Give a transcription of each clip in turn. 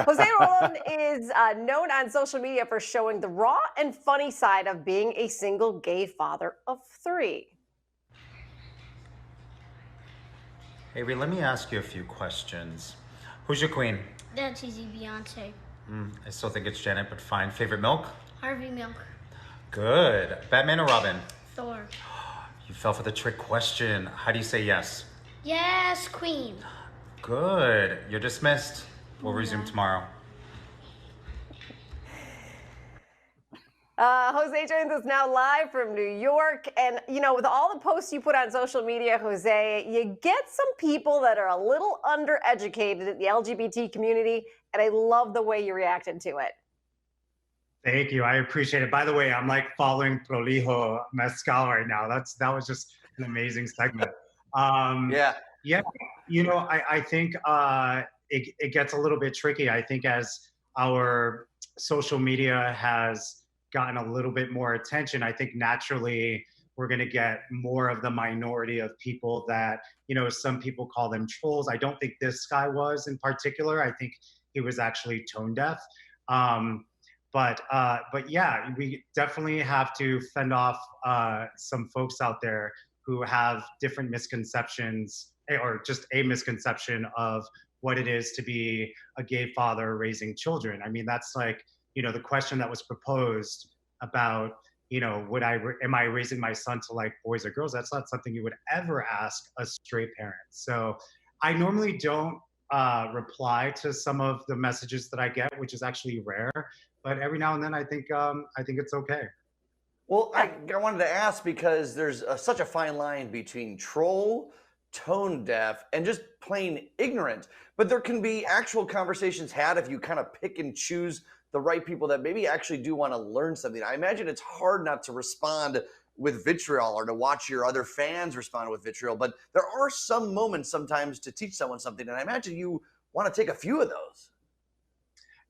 Jose Rolon is known on social media for showing the raw and funny side of being a single gay father of three. Avery, let me ask you a few questions. Who's your queen? That's easy, Beyonce. I still think it's Janet, but fine. Favorite milk? Harvey Milk. Good. Batman or Robin? Thor. You fell for the trick question. How do you say yes? Yes, Queen. Good. You're dismissed. We'll resume tomorrow. Jose joins us now live from New York. And, you know, with all the posts you put on social media, Jose, you get some people that are a little undereducated in the LGBT community. And I love the way you reacted to it. Thank you. I appreciate it. By the way, I'm like following Prolijo Mezcal right now. That was just an amazing segment. Yeah. Yeah. You know, I think it gets a little bit tricky. I think as our social media has gotten a little bit more attention, I think naturally we're going to get more of the minority of people that, you know, some people call them trolls. I don't think this guy was in particular. I think he was actually tone deaf. But yeah, we definitely have to fend off some folks out there who have different misconceptions or just a misconception of what it is to be a gay father raising children. I mean, that's like, you know, the question that was proposed about, you know, am I raising my son to like boys or girls? That's not something you would ever ask a straight parent. So I normally don't reply to some of the messages that I get, which is actually rare. But every now and then, I think it's okay. Well, I wanted to ask because there's such a fine line between troll, tone deaf, and just plain ignorant. But there can be actual conversations had if you kind of pick and choose the right people that maybe actually do want to learn something. I imagine it's hard not to respond with vitriol or to watch your other fans respond with vitriol, but there are some moments sometimes to teach someone something, and I imagine you want to take a few of those.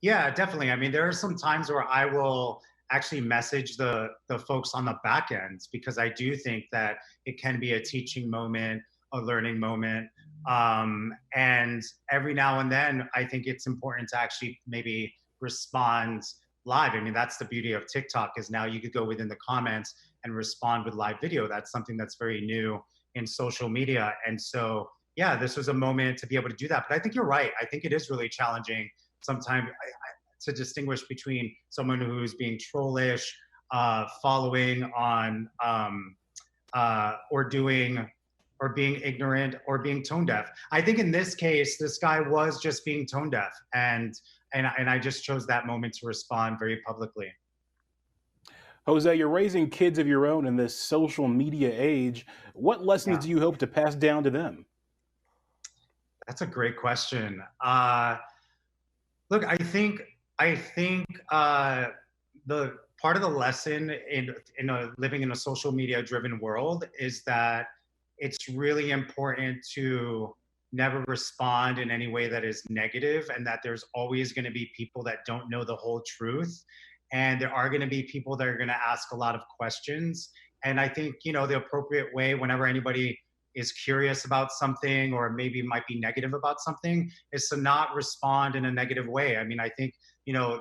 Yeah, definitely. I mean, there are some times where I will actually message the folks on the back ends because I do think that it can be a teaching moment, a learning moment. And every now and then, I think it's important to actually maybe respond live. I mean, that's the beauty of TikTok is now you could go within the comments and respond with live video. That's something that's very new in social media. And so, yeah, this was a moment to be able to do that. But I think you're right. I think it is really challenging sometimes to distinguish between someone who's being trollish, following on, or being ignorant or being tone deaf. I think in this case, this guy was just being tone deaf, and I just chose that moment to respond very publicly. Jose, you're raising kids of your own in this social media age. What lessons do you hope to pass down to them? That's a great question. Look, I think the part of the lesson in living in a social media driven world is that it's really important to never respond in any way that is negative, and that there's always going to be people that don't know the whole truth, and there are going to be people that are going to ask a lot of questions. And I think, you know, the appropriate way whenever anybody is curious about something or maybe might be negative about something is to not respond in a negative way. I mean, I think, you know,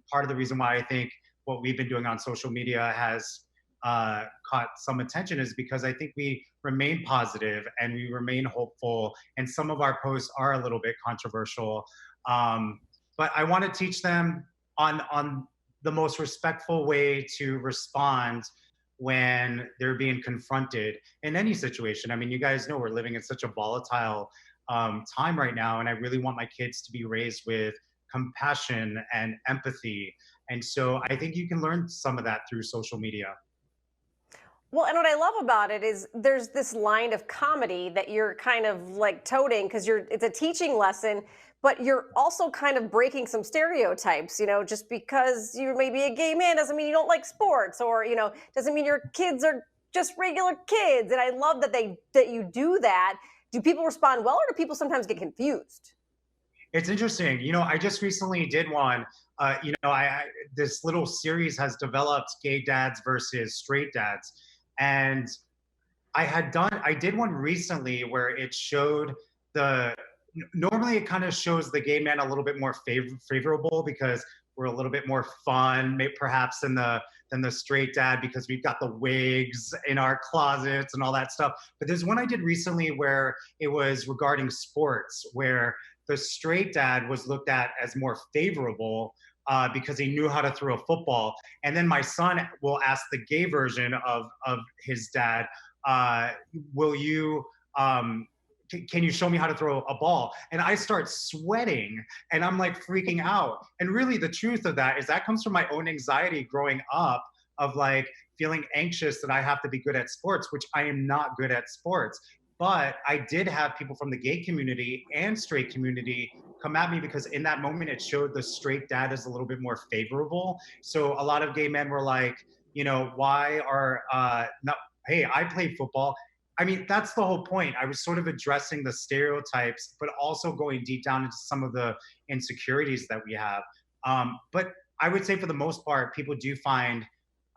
part of the reason why I think what we've been doing on social media has caught some attention is because I think we remain positive and we remain hopeful, and some of our posts are a little bit controversial. But I want to teach them on the most respectful way to respond when they're being confronted in any situation. I mean, you guys know we're living in such a volatile time right now, and I really want my kids to be raised with compassion and empathy. And so I think you can learn some of that through social media. Well, and what I love about it is there's this line of comedy that you're kind of like toting because it's a teaching lesson, but you're also kind of breaking some stereotypes. You know, just because you may be a gay man doesn't mean you don't like sports, or, you know, doesn't mean your kids are just regular kids. And I love that you do that. Do people respond well, or do people sometimes get confused? It's interesting. You know, I just recently did one. You know, this little series has developed gay dads versus straight dads. And I did one recently where it showed the normally it kind of shows the gay man a little bit more favorable because we're a little bit more fun, perhaps than the straight dad because we've got the wigs in our closets and all that stuff. But there's one I did recently where it was regarding sports, where the straight dad was looked at as more favorable because he knew how to throw a football. And then my son will ask the gay version of his dad, will you can you show me how to throw a ball? And I start sweating and I'm like freaking out. And really the truth of that is that comes from my own anxiety growing up of like feeling anxious that I have to be good at sports, which I am not good at sports. But I did have people from the gay community and straight community come at me because in that moment it showed the straight dad is a little bit more favorable. So a lot of gay men were like, you know, why are not, hey, I played football. I mean, that's the whole point. I was sort of addressing the stereotypes, but also going deep down into some of the insecurities that we have. But I would say for the most part, people do find,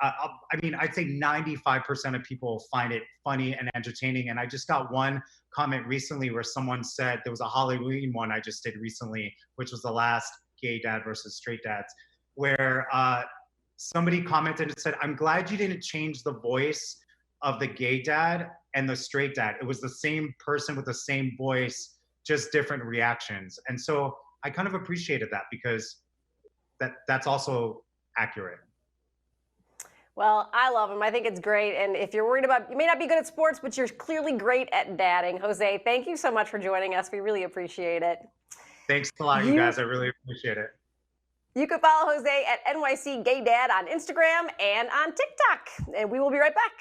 I mean, I'd say 95% of people find it funny and entertaining. And I just got one comment recently where someone said there was a Halloween one I just did recently, which was the last gay dad versus straight dads, where somebody commented and said, I'm glad you didn't change the voice of the gay dad and the straight dad. It was the same person with the same voice, just different reactions. And so I kind of appreciated that because that's also accurate. Well, I love him. I think it's great. And if you're worried about, you may not be good at sports, but you're clearly great at dadding. Jose, thank you so much for joining us. We really appreciate it. Thanks a lot, you guys. I really appreciate it. You can follow Jose at NYC Gay Dad on Instagram and on TikTok. And we will be right back.